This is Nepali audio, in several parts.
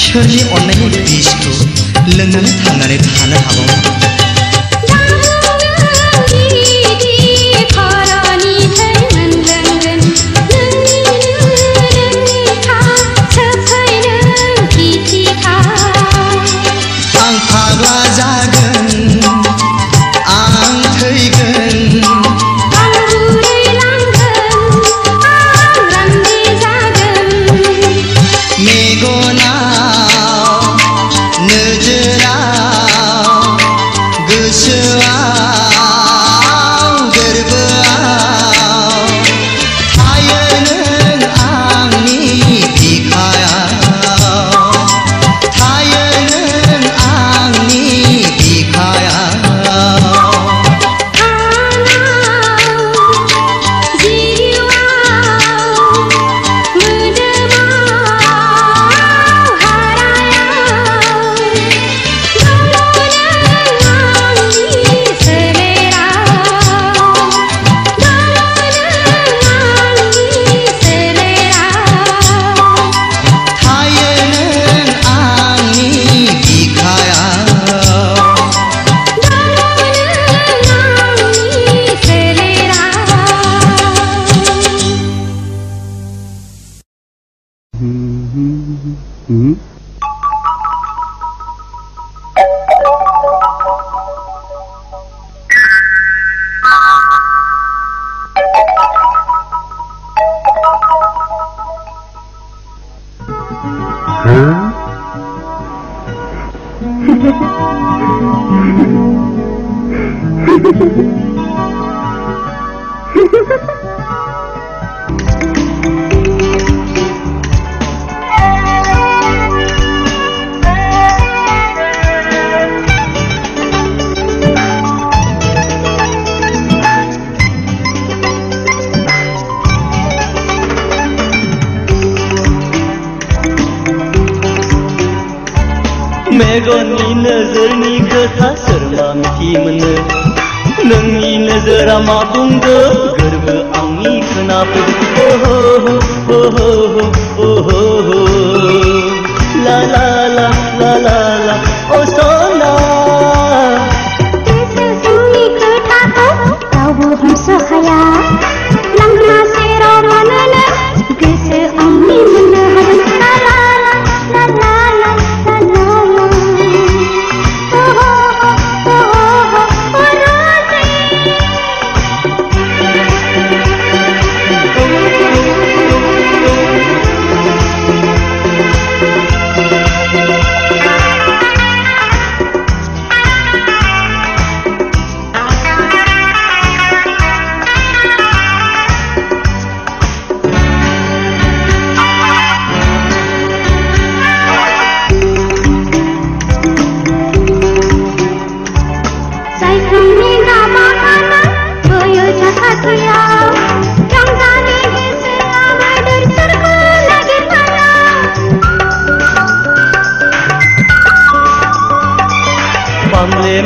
सोरनि अन्नायनि बिसखौ लोंनानै थांनानै थानो हाबावो। मेगननि नोजोरनि खोथा सोर मा मिथि मोनो नोंनि नोजोरा मा बुंदो गोरबो आंनि खोनाफैदो ओहो ला ला ला ला ला ला ओ सना गोसोनि खोथाखौ रावबो हमसो हाया लांना सेराव मोनोनो गोसो आंनि मोननो हादों ला ला ला ला ला ला ला ला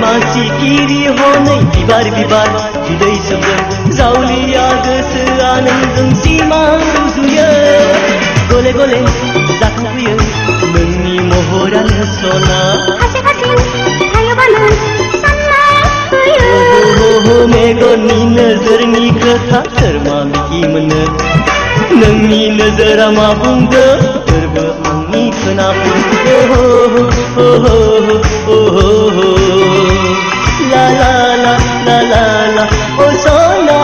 मानसि गिरि हनै बिबार बिबार बिदै सोबदों जावलिया गोसोआ नोंजों सिमा रुजुयो गले गले जाखांफैयो नोंनि महरानो सना मेगननि नोजोरनि खोथा सोर मा मिथि मोनो नोंनि नोजोरा मा बुंदो गोरबो आंनि खोनाफैदो ला ला ला ला ला ला ओ सना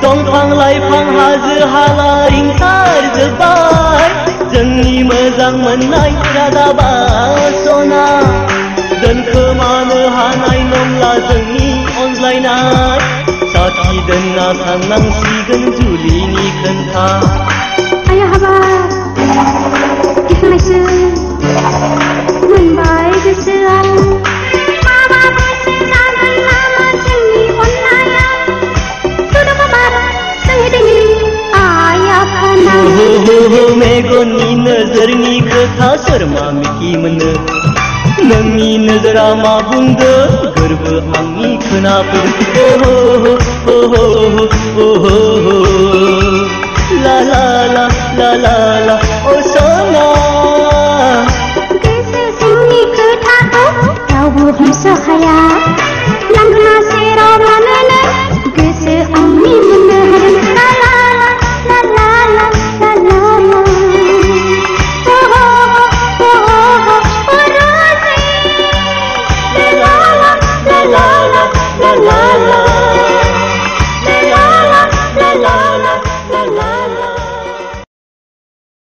दंफां लाइफां हाजो हाला रिंसार जोब्बाय जोंनि मोजां मोननाय रादाबा सना दोनखोमानो हानाय नंला जोंनि अनज्लायनाय साथि दोनना साननांसिगोन जुलिनि खोन्था आया हाबा दिखांनायसो मोनबाय गोसोआ मेगननि नोजोरनि खोथा सोर मा मिथि मोनो नोंनि नोजोरा मा बुंदो गोरबो आंनि खोनाफैदो ला ला ला ला ला ला ओ